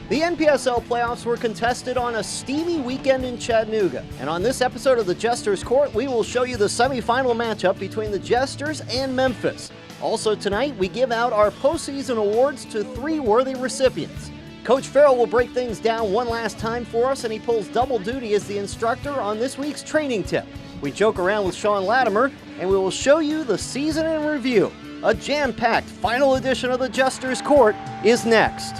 The NPSL playoffs were contested on a steamy weekend in Chattanooga. And on this episode of the Jesters Court, we will show you the semifinal matchup between the Jesters and Memphis. Also tonight, we give out our postseason awards to 3 worthy recipients. Coach Farrell will break things down one last time for us, and he pulls double duty as the instructor on this week's training tip. We joke around with Sean Latimer, and we will show you the season in review. A jam-packed final edition of the Jesters Court is next.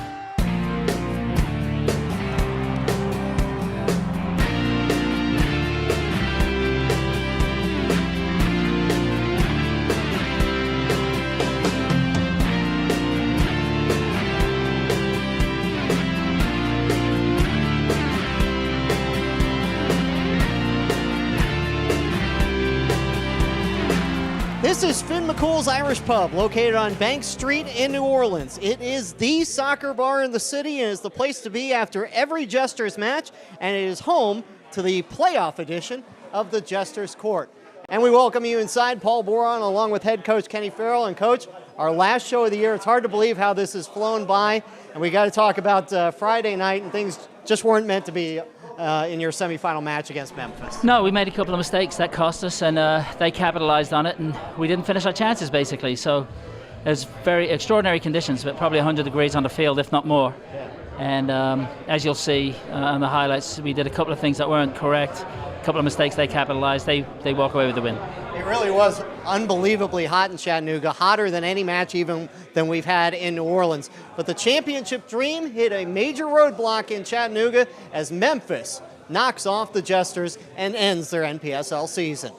This is Finn McCool's Irish Pub, located on Bank Street in New Orleans. It is the soccer bar in the city and is the place to be after every Jesters match, and it is home to the playoff edition of the Jesters Court. And we welcome you inside, Paul Boron, along with head coach Kenny Farrell. And coach, our last show of the year, it's hard to believe how this has flown by, and we got to talk about Friday night, and things just weren't meant to be in your semifinal match against Memphis. No, we made a couple of mistakes that cost us, and they capitalized on it, and we didn't finish our chances, basically. So it was very extraordinary conditions, but probably 100 degrees on the field, if not more. Yeah. And as you'll see on the highlights, we did a couple of things that weren't correct, a couple of mistakes they capitalized. They walk away with the win. It really was unbelievably hot in Chattanooga, hotter than any match even than we've had in New Orleans. But the championship dream hit a major roadblock in Chattanooga as Memphis knocks off the Jesters and ends their NPSL season.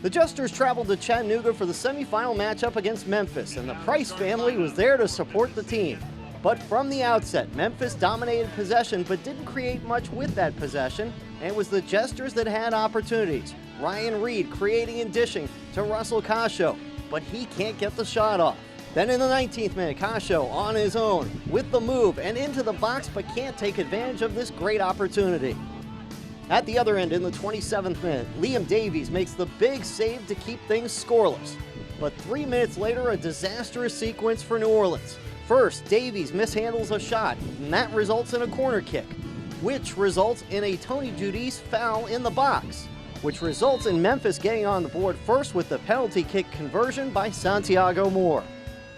The Jesters traveled to Chattanooga for the semifinal matchup against Memphis, and the Price family was there to support the team. But from the outset, Memphis dominated possession but didn't create much with that possession, and it was the Jesters that had opportunities. Ryan Reed creating and dishing to Russell Cascio, but he can't get the shot off. Then in the 19th minute, Cascio on his own with the move and into the box, but can't take advantage of this great opportunity. At the other end, in the 27th minute, Liam Davies makes the big save to keep things scoreless. But 3 minutes later, a disastrous sequence for New Orleans. First, Davies mishandles a shot, and that results in a corner kick, which results in a Tony Giudice foul in the box, which results in Memphis getting on the board first with the penalty kick conversion by Santiago Moore.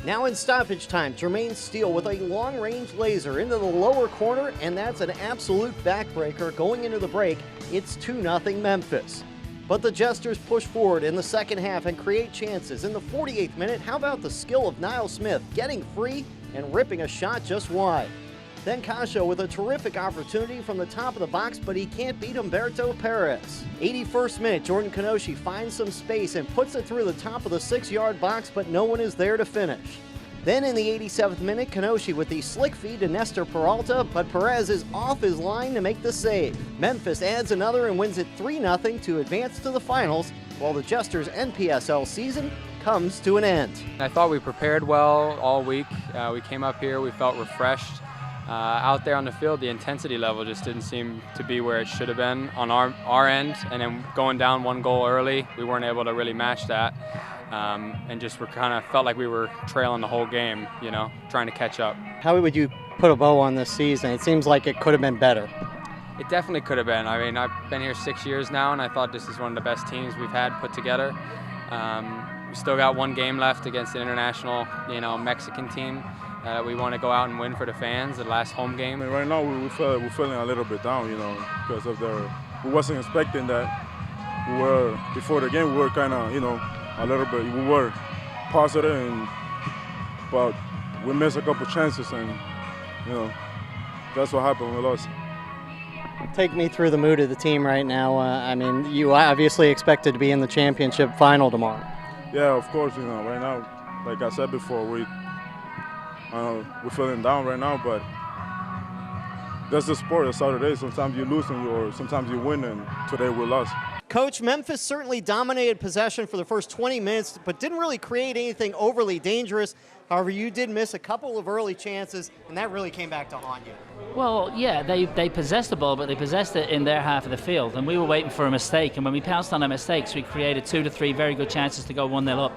Now in stoppage time, Jermaine Steele with a long-range laser into the lower corner, and that's an absolute backbreaker going into the break. It's 2-0 Memphis. But the Jesters push forward in the second half and create chances. In the 48th minute, how about the skill of Niall Smith getting free and ripping a shot just wide? Then Cascio with a terrific opportunity from the top of the box, but he can't beat Humberto Perez. 81st minute, Jordan Kanoshi finds some space and puts it through the top of the 6-yard box, but no one is there to finish. Then in the 87th minute, Kanoshi with the slick feed to Nestor Peralta, but Perez is off his line to make the save. Memphis adds another and wins it 3-0 to advance to the finals, while the Jesters' NPSL season comes to an end. I thought we prepared well all week. We came up here, we felt refreshed. Out there on the field, the intensity level just didn't seem to be where it should have been on our end, and then going down 1 goal early, we weren't able to really match that. And just felt like we were trailing the whole game, trying to catch up. How would you put a bow on this season? It seems like it could have been better. It definitely could have been. I mean, I've been here 6 years now, and I thought this is one of the best teams we've had put together. We still got 1 game left against the international, Mexican team. We want to go out and win for the fans, the last home game. And right now we're feeling a little bit down, because of we wasn't expecting that. Before the game, we were kind of, a little bit, we were positive, but we missed a couple chances, and, that's what happened with us. Take me through the mood of the team right now. I mean, you obviously expected to be in the championship final tomorrow. Yeah, of course, right now, like I said before, we're feeling down right now, but that's the sport. That's how it is. Sometimes you lose or sometimes you win, and today we lost. Coach, Memphis certainly dominated possession for the first 20 minutes, but didn't really create anything overly dangerous. However, you did miss a couple of early chances, and that really came back to haunt you. Well, yeah, they possessed the ball, but they possessed it in their half of the field, and we were waiting for a mistake, and when we pounced on our mistakes, we created 2 to 3 very good chances to go 1-0 up.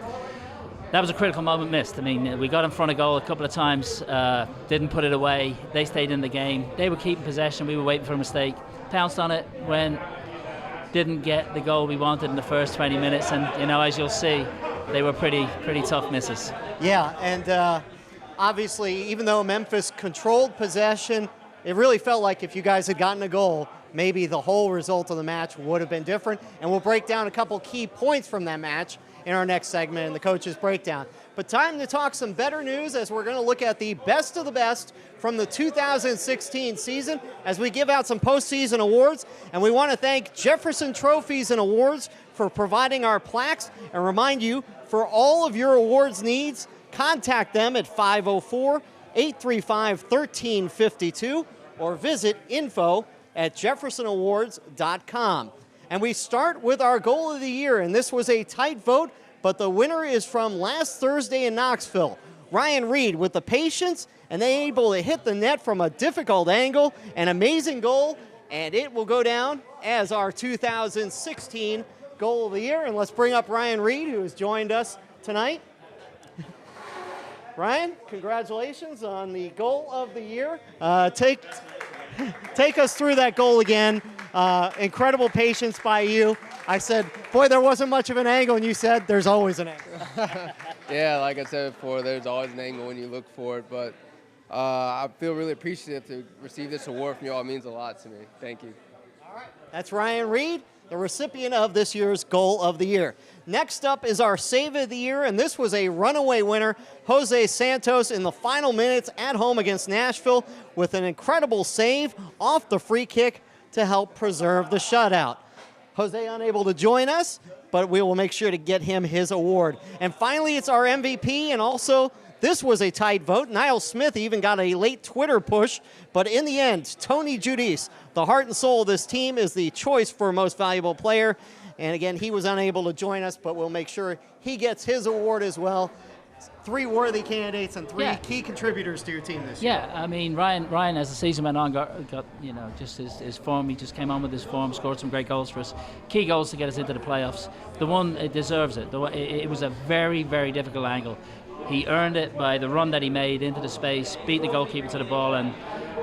That was a critical moment missed. I mean, we got in front of goal a couple of times, didn't put it away. They stayed in the game. They were keeping possession. We were waiting for a mistake. Pounced on it when didn't get the goal we wanted in the first 20 minutes. And, you know, as you'll see, they were pretty tough misses. Yeah, and obviously, even though Memphis controlled possession, it really felt like if you guys had gotten a goal, maybe the whole result of the match would have been different. And we'll break down a couple key points from that match in our next segment in the coach's breakdown. But time to talk some better news as we're going to look at the best of the best from the 2016 season as we give out some postseason awards. And we want to thank Jefferson Trophies and Awards for providing our plaques and remind you, for all of your awards needs, contact them at 504-835-1352 or visit info@jeffersonawards.com. And we start with our goal of the year, and this was a tight vote, but the winner is from last Thursday in Knoxville. Ryan Reed with the patience, and they able to hit the net from a difficult angle, an amazing goal, and it will go down as our 2016 goal of the year. And let's bring up Ryan Reed, who has joined us tonight. Ryan, congratulations on the goal of the year. Take us through that goal again. Incredible patience by you. I said, boy, there wasn't much of an angle, and you said there's always an angle. Yeah, like I said before, there's always an angle when you look for it, but I feel really appreciative to receive this award from you all. It means a lot to me. Thank you. All right. That's Ryan Reed, the recipient of this year's Goal of the Year. Next up is our Save of the Year, and this was a runaway winner, Jose Santos, in the final minutes at home against Nashville with an incredible save off the free kick to help preserve the shutout. Jose unable to join us, but we will make sure to get him his award. And finally, it's our MVP, and also this was a tight vote. Niall Smith even got a late Twitter push, but in the end, Tony Giudice, the heart and soul of this team, is the choice for most valuable player. And again, he was unable to join us, but we'll make sure he gets his award as well. 3 worthy candidates and 3 key contributors to your team this year. Yeah, I mean, Ryan, as the season went on, got you know, just his form. He just came on with his form, scored some great goals for us. Key goals to get us into the playoffs. The one, it deserves it. It was a very, very difficult angle. He earned it by the run that he made into the space, beat the goalkeeper to the ball, and,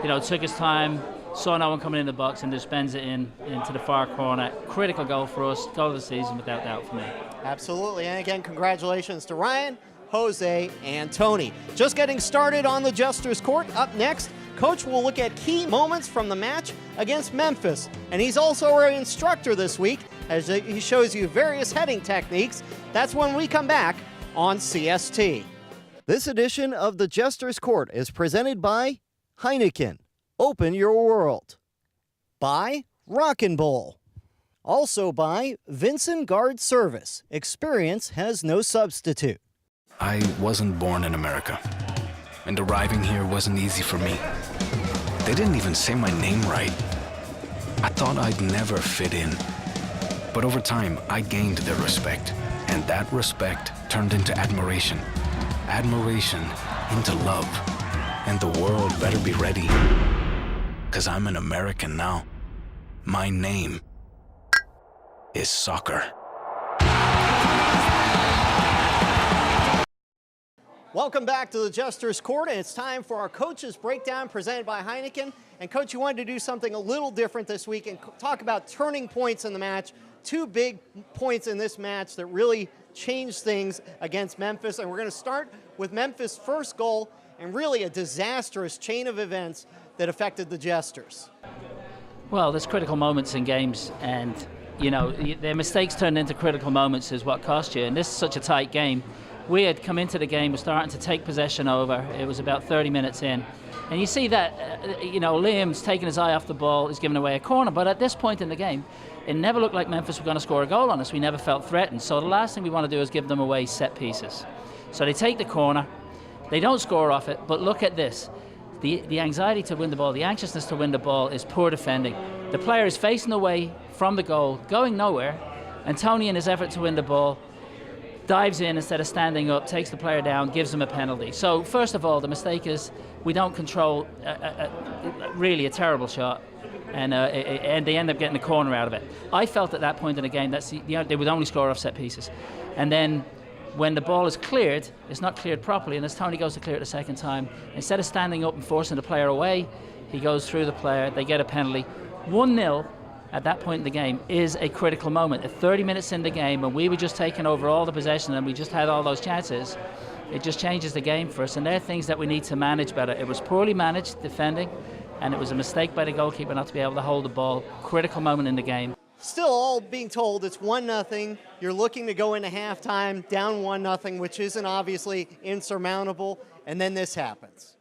you know, took his time, saw no one coming in the box, and just bends it into the far corner. Critical goal for us, goal of the season without doubt for me. Absolutely, and again, congratulations to Ryan, Jose, and Tony. Just getting started on the Jesters Court. Up next, Coach will look at key moments from the match against Memphis. And he's also our instructor this week as he shows you various heading techniques. That's when we come back on CST. This edition of the Jesters Court is presented by Heineken. Open your world. By Rockin' Bowl. Also by Vincent Guard Service. Experience has no substitute. I wasn't born in America, and arriving here wasn't easy for me. They didn't even say my name right. I thought I'd never fit in. But over time, I gained their respect, and that respect turned into admiration. Admiration into love. And the world better be ready, 'cause I'm an American now. My name is soccer. Welcome back to the Jesters Court, and it's time for our Coach's Breakdown presented by Heineken. And Coach, you wanted to do something a little different this week and talk about turning points in the match. 2 big points in this match that really changed things against Memphis. And we're going to start with Memphis' first goal and really a disastrous chain of events that affected the Jesters. Well, there's critical moments in games, and, you know, their mistakes turned into critical moments is what cost you. And this is such a tight game. We had come into the game, we're starting to take possession over. It was about 30 minutes in. And you see that, you know, Liam's taking his eye off the ball, he's giving away a corner. But at this point in the game, it never looked like Memphis were going to score a goal on us. We never felt threatened. So the last thing we want to do is give them away set pieces. So they take the corner, they don't score off it, but look at this. The anxiety to win the ball, the anxiousness to win the ball is poor defending. The player is facing away from the goal, going nowhere, and Tony, in his effort to win the ball, dives in instead of standing up, takes the player down, gives him a penalty. So first of all, the mistake is we don't control really a terrible shot, and they end up getting a corner out of it. I felt at that point in the game that they would only score off set pieces. And then when the ball is cleared, it's not cleared properly, and as Tony goes to clear it the second time, instead of standing up and forcing the player away, he goes through the player, they get a penalty. 1-0 at that point in the game is a critical moment. At 30 minutes in the game, when we were just taking over all the possession and we just had all those chances, it just changes the game for us, and they're things that we need to manage better. It was poorly managed defending, and it was a mistake by the goalkeeper not to be able to hold the ball. Critical moment in the game. Still all being told it's 1-0. You're looking to go into halftime down 1-0, which isn't obviously insurmountable, and then this happens.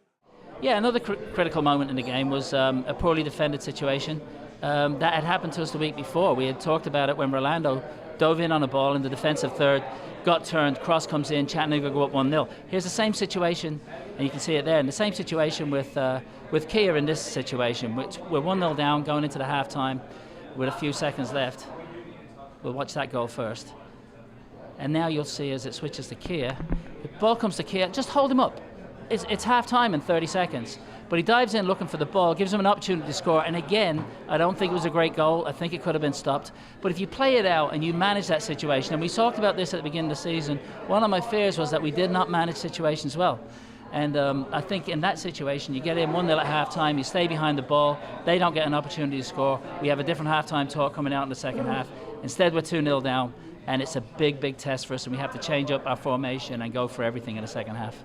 Yeah, another critical moment in the game was a poorly defended situation. That had happened to us the week before. We had talked about it when Rolando dove in on a ball in the defensive third, got turned, cross comes in, Chattanooga go up 1-0. Here's the same situation, and you can see it there, and the same situation with Kia in this situation, which we're 1-0 down going into the halftime with a few seconds left. We'll watch that goal first. And now you'll see as it switches to Kia, the ball comes to Kia, just hold him up. It's half-time in 30 seconds. But he dives in looking for the ball, gives him an opportunity to score, and again, I don't think it was a great goal. I think it could have been stopped. But if you play it out and you manage that situation, and we talked about this at the beginning of the season, one of my fears was that we did not manage situations well. And I think in that situation, you get in 1-0 at halftime, you stay behind the ball, they don't get an opportunity to score. We have a different halftime talk coming out in the second half. Instead, we're 2-0 down, and it's a big, big test for us, and we have to change up our formation and go for everything in the second half.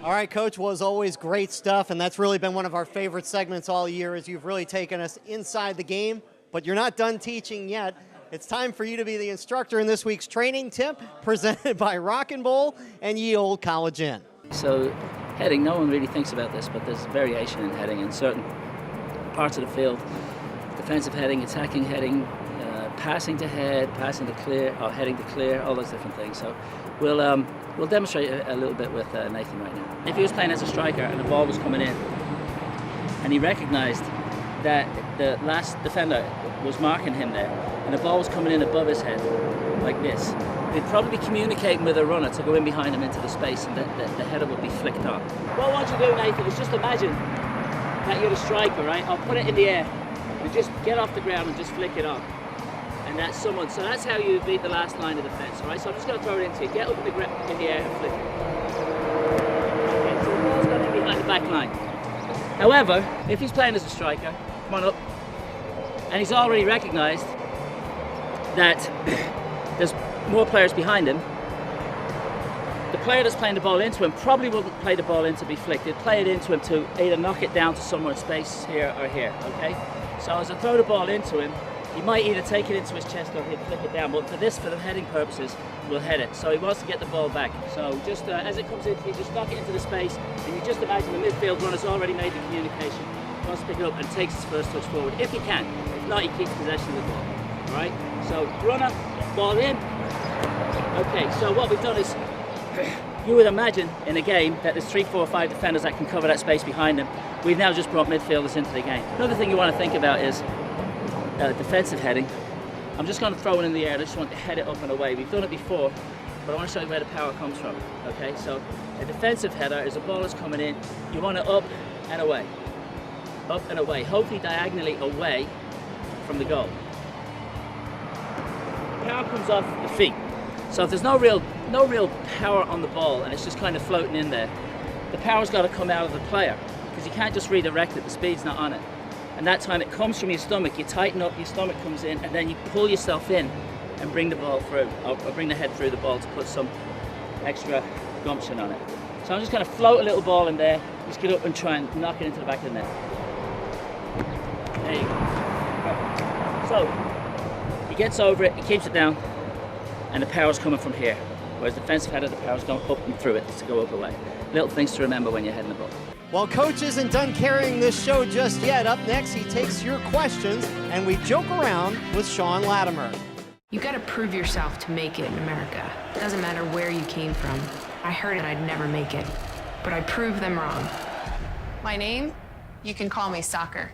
All right, Coach, well, as always, great stuff, and that's really been one of our favorite segments all year, as you've really taken us inside the game, but you're not done teaching yet. It's time for you to be the instructor in this week's training tip, presented by Rock and Bowl and Ye Old College Inn. So heading, no one really thinks about this, but there's variation in heading in certain parts of the field. Defensive heading, attacking heading, passing to head, passing to clear, or heading to clear, all those different things. So we'll demonstrate a little bit with Nathan right now. If he was playing as a striker and the ball was coming in, and he recognized that the last defender was marking him there, and the ball was coming in above his head, like this, he'd probably be communicating with a runner to go in behind him into the space, and the header would be flicked on. What I want you to do, Nathan, is just imagine that you're the striker, right? I'll put it in the air, and just get off the ground and just flick it on. And that's someone, so that's how you beat the last line of defense, all right? So I'm just going to throw it into you. Get up in the air and flick it. Okay, so the ball's going in behind the back line. However, if he's playing as a striker, come on up, and he's already recognized that there's more players behind him, the player that's playing the ball into him probably wouldn't play the ball in to be flicked. He'd play it into him to either knock it down to somewhere in space here or here, okay? So as I throw the ball into him, he might either take it into his chest or he'd flick it down, but for the heading purposes, we'll head it. So he wants to get the ball back. So just as it comes in, you just knock it into the space, and you just imagine the midfield runner's already made the communication, wants to pick it up and takes his first touch forward, if he can. If not, he keeps possession of the ball, all right? So runner, ball in. Okay, so what we've done is, you would imagine in a game that there's 3, 4, 5 defenders that can cover that space behind them. We've now just brought midfielders into the game. Another thing you want to think about is defensive heading. I'm just going to throw it in the air. I just want to head it up and away. We've done it before, but I want to show you where the power comes from. Okay, so a defensive header is a ball is coming in. You want it up and away. Up and away. Hopefully diagonally away from the goal. Power comes off the feet. So if there's no real power on the ball and it's just kind of floating in there, the power's got to come out of the player, because you can't just redirect it. The speed's not on it. And that time it comes from your stomach, you tighten up, your stomach comes in, and then you pull yourself in and bring the ball through, or bring the head through the ball to put some extra gumption on it. So I'm just going to float a little ball in there, just get up and try and knock it into the back of the net. There you go. So he gets over it, he keeps it down, and the power's coming from here. Whereas defensive header, the power's going up and through it to go up away. Little things to remember when you're heading the ball. Well, Coach isn't done carrying this show just yet. Up next, he takes your questions, and we joke around with Sean Latimer. You got to prove yourself to make it in America. It doesn't matter where you came from. I heard that I'd never make it, but I proved them wrong. My name? You can call me Soccer.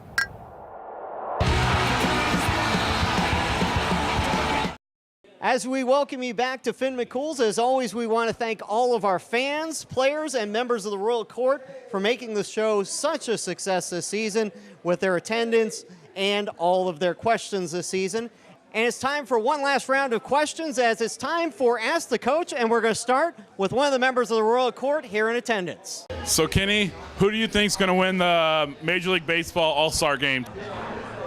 As we welcome you back to Finn McCool's, as always, we want to thank all of our fans, players, and members of the Royal Court for making the show such a success this season with their attendance and all of their questions this season. And it's time for one last round of questions, as it's time for Ask the Coach, and we're going to start with one of the members of the Royal Court here in attendance. So, Kenny, who do you think is going to win the Major League Baseball All-Star game?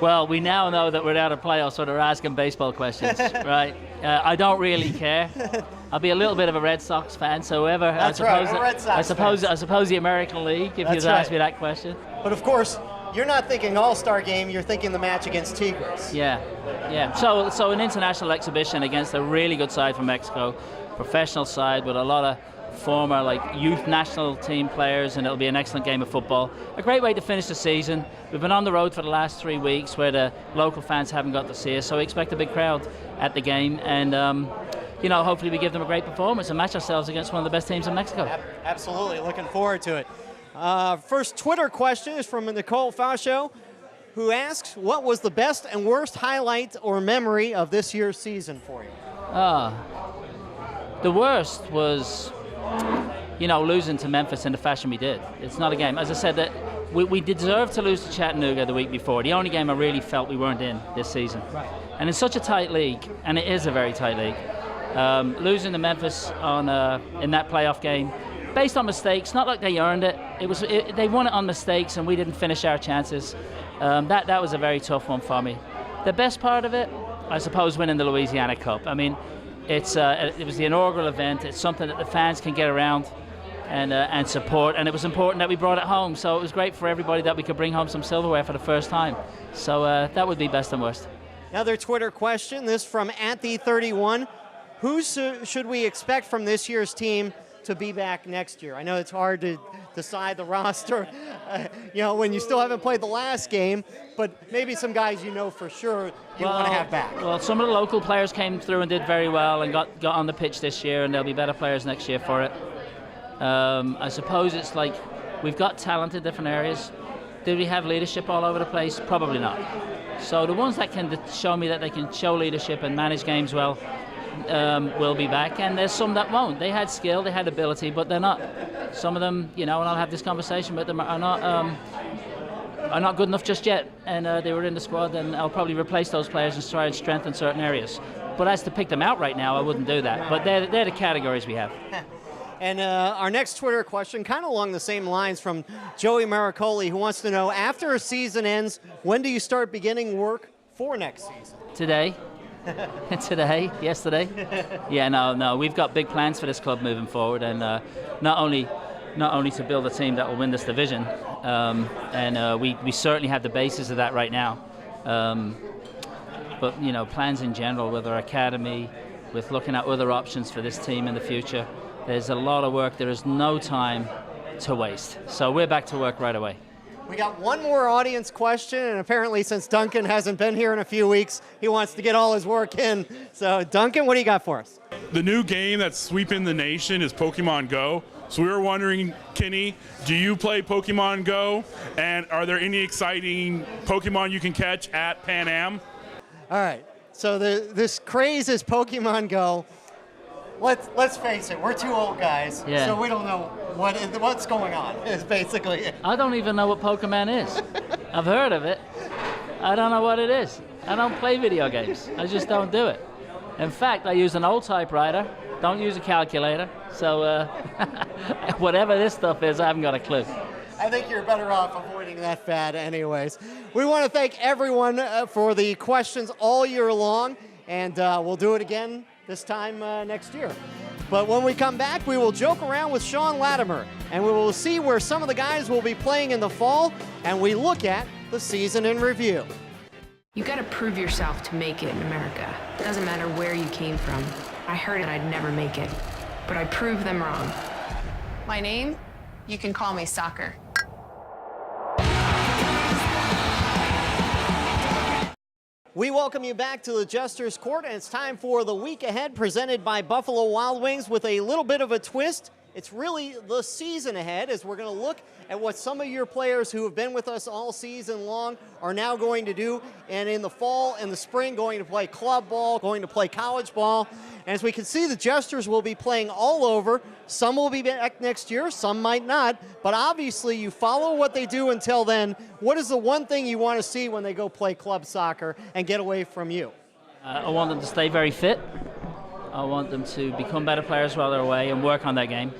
Well, we now know that we're out of playoffs, so they're asking baseball questions, right? I don't really care. I'll be a little bit of a Red Sox fan, so whoever. That's right, we're Red Sox fans. I suppose the American League, if you'd asked me that question. But of course, you're not thinking All-Star game, you're thinking the match against Tigres. Yeah. So an international exhibition against a really good side from Mexico, professional side with a lot of former youth national team players, and it'll be an excellent game of football. A great way to finish the season. We've been on the road for the last 3 weeks where the local fans haven't got to see us, so we expect a big crowd at the game, and hopefully we give them a great performance and match ourselves against one of the best teams in Mexico. Absolutely, looking forward to it. First Twitter question is from Nicole Fascio, who asks, what was the best and worst highlight or memory of this year's season for you? The worst was losing to Memphis in the fashion we did. It's not a game. As I said, that we deserved to lose to Chattanooga the week before. The only game I really felt we weren't in this season. Right. And in such a tight league, and it is a very tight league, losing to Memphis in that playoff game, based on mistakes, not like they earned it. They won it on mistakes, and we didn't finish our chances. That was a very tough one for me. The best part of it, I suppose, winning the Louisiana Cup. I mean, it was the inaugural event. It's something that the fans can get around and support, and it was important that we brought it home. So it was great for everybody that we could bring home some silverware for the first time. So that would be best and worst. Another Twitter question, this from @the31. Who should we expect from this year's team to be back next year? I know it's hard to decide the roster, when you still haven't played the last game, but maybe some guys for sure you want to have back. Well, some of the local players came through and did very well and got on the pitch this year, and there'll be better players next year for it. I suppose it's we've got talent in different areas. Do we have leadership all over the place? Probably not. So the ones that can show me that they can show leadership and manage games well will be back, and there's some that won't. They had skill, they had ability, but they're not. Some of them, and I'll have this conversation with them, are not good enough just yet, and they were in the squad, and I'll probably replace those players and try and strengthen certain areas. But as to pick them out right now, I wouldn't do that. But they're the categories we have. And our next Twitter question, kind of along the same lines, from Joey Maricoli, who wants to know, after a season ends, when do you start beginning work for next season? Today. Yesterday. Yeah, no. We've got big plans for this club moving forward, and not only to build a team that will win this division, and we certainly have the basis of that right now. But plans in general with our academy, with looking at other options for this team in the future. There's a lot of work. There is no time to waste. So we're back to work right away. We got one more audience question, and apparently since Duncan hasn't been here in a few weeks, he wants to get all his work in. So Duncan, what do you got for us? The new game that's sweeping the nation is Pokemon Go. So we were wondering, Kenny, do you play Pokemon Go? And are there any exciting Pokemon you can catch at Pan Am? All right, so this craze is Pokemon Go. Let's face it, we're two old guys, so we don't know what's going on, is basically it. I don't even know what Pokemon is. I've heard of it. I don't know what it is. I don't play video games. I just don't do it. In fact, I use an old typewriter, don't use a calculator, so whatever this stuff is, I haven't got a clue. I think you're better off avoiding that fad anyways. We want to thank everyone for the questions all year long, and we'll do it again this time next year. But when we come back, we will joke around with Sean Latimer, and we will see where some of the guys will be playing in the fall, and we look at the season in review. You gotta prove yourself to make it in America. It doesn't matter where you came from. I heard I'd never make it, but I proved them wrong. My name? You can call me Soccer. We welcome you back to the Jesters Court, and it's time for the week ahead, presented by Buffalo Wild Wings with a little bit of a twist. It's really the season ahead, as we're going to look at what some of your players who have been with us all season long are now going to do, and in the fall and the spring going to play club ball, going to play college ball. And as we can see, the Jesters will be playing all over. Some will be back next year, some might not, but obviously you follow what they do until then. What is the one thing you want to see when they go play club soccer and get away from you? I want them to stay very fit. I want them to become better players while they're away and work on their game.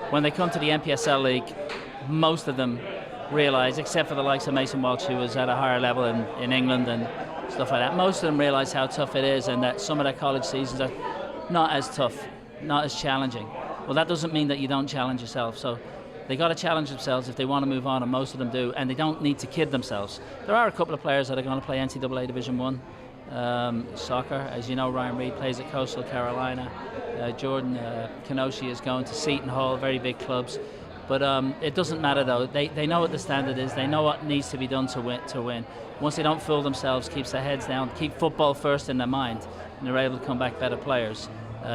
When they come to the NPSL League, most of them realise, except for the likes of Mason Walsh, who was at a higher level in England and stuff like that, most of them realise how tough it is and that some of their college seasons are not as tough, not as challenging. Well, that doesn't mean that you don't challenge yourself. So they got to challenge themselves if they want to move on, and most of them do, and they don't need to kid themselves. There are a couple of players that are going to play NCAA Division I soccer. As you know, Ryan Reed plays at Coastal Carolina. Jordan Kenoshi is going to Seton Hall, very big clubs. But it doesn't matter though. They know what the standard is. They know what needs to be done to win. Once they don't fool themselves, keeps their heads down, keep football first in their mind, and they're able to come back better players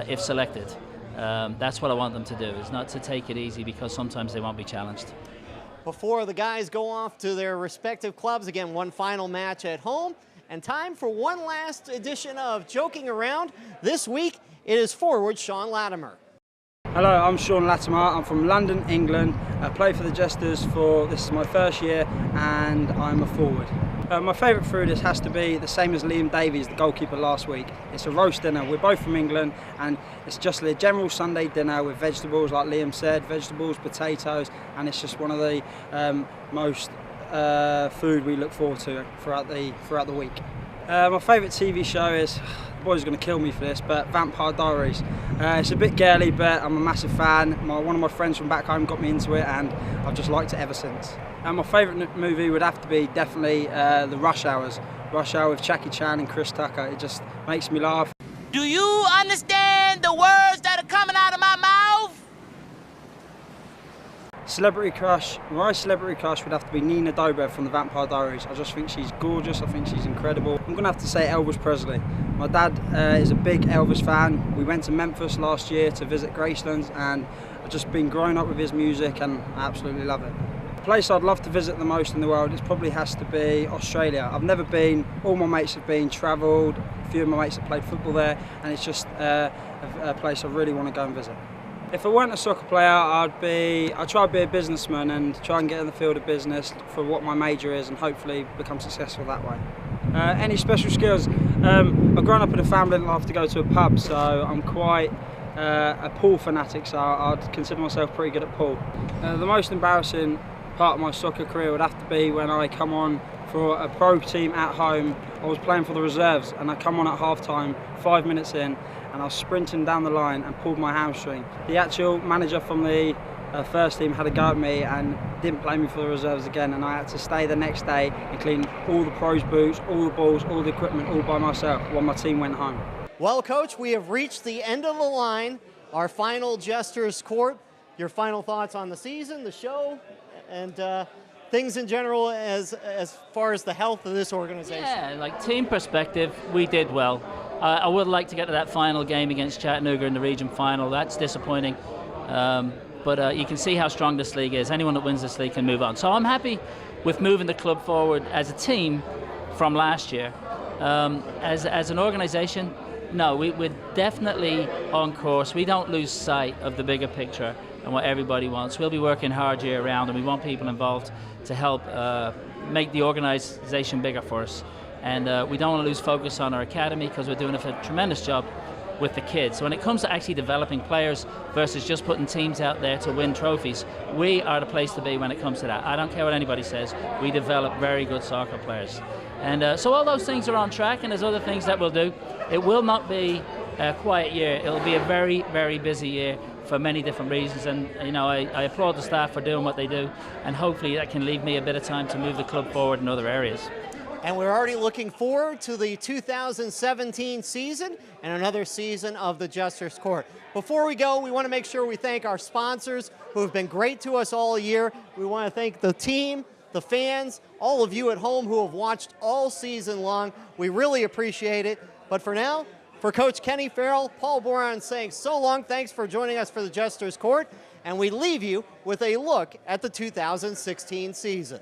if selected. That's what I want them to do, is not to take it easy, because sometimes they won't be challenged. Before the guys go off to their respective clubs, again, one final match at home, and time for one last edition of Joking Around. This week, it is forward Sean Latimer. Hello, I'm Sean Latimer. I'm from London, England. I play for the Jesters this is my first year, and I'm a forward. My favourite food has to be the same as Liam Davies, the goalkeeper last week. It's a roast dinner. We're both from England, and it's just a general Sunday dinner with vegetables, like Liam said, vegetables, potatoes, and it's just one of the most food we look forward to throughout the week. My favourite TV show is, the boys are going to kill me for this, but Vampire Diaries. It's a bit girly, but I'm a massive fan. One of my friends from back home got me into it, and I've just liked it ever since. My favourite movie would have to be definitely the Rush Hours. Rush Hour with Jackie Chan and Chris Tucker. It just makes me laugh. Do you understand the words that are coming out of my mouth? Celebrity crush. My celebrity crush would have to be Nina Dobrev from the Vampire Diaries. I just think she's gorgeous. I think she's incredible. I'm going to have to say Elvis Presley. My dad is a big Elvis fan. We went to Memphis last year to visit Graceland, and I've just been growing up with his music, and I absolutely love it. The place I'd love to visit the most in the world, it probably has to be Australia. I've never been. All my mates have been, travelled. A few of my mates have played football there, and it's just a place I really want to go and visit. If I weren't a soccer player, I'd try to be a businessman and try and get in the field of business for what my major is, and hopefully become successful that way. Any special skills? I've grown up in a family that love to go to a pub, so I'm quite a pool fanatic, so I'd consider myself pretty good at pool. The most embarrassing part of my soccer career would have to be when I come on for a pro team at home. I was playing for the reserves, and I come on at half-time, 5 minutes in, and I was sprinting down the line and pulled my hamstring. The actual manager from the first team had a go at me and didn't play me for the reserves again, and I had to stay the next day and clean all the pros' boots, all the balls, all the equipment, all by myself while my team went home. Well, Coach, we have reached the end of the line, our final Jesters Court. Your final thoughts on the season, the show, and things in general as far as the health of this organization? Yeah, like team perspective, we did well. I would like to get to that final game against Chattanooga in the region final. That's disappointing. But you can see how strong this league is. Anyone that wins this league can move on. So I'm happy with moving the club forward as a team from last year. As an organization, no, we're definitely on course. We don't lose sight of the bigger picture and what everybody wants. We'll be working hard year round, and we want people involved to help make the organization bigger for us. And we don't want to lose focus on our academy, because we're doing a tremendous job with the kids. So when it comes to actually developing players versus just putting teams out there to win trophies, we are the place to be when it comes to that. I don't care what anybody says, we develop very good soccer players. And so all those things are on track, and there's other things that we'll do. It will not be a quiet year. It'll be a very, very busy year for many different reasons, and you know, I applaud the staff for doing what they do, and hopefully that can leave me a bit of time to move the club forward in other areas. And we're already looking forward to the 2017 season and another season of the Jesters Court. Before we go, we want to make sure we thank our sponsors who have been great to us all year. We want to thank the team, the fans, all of you at home who have watched all season long. We really appreciate it. But for now, for Coach Kenny Farrell, Paul Boron saying so long. Thanks for joining us for the Jesters Court. And we leave you with a look at the 2016 season.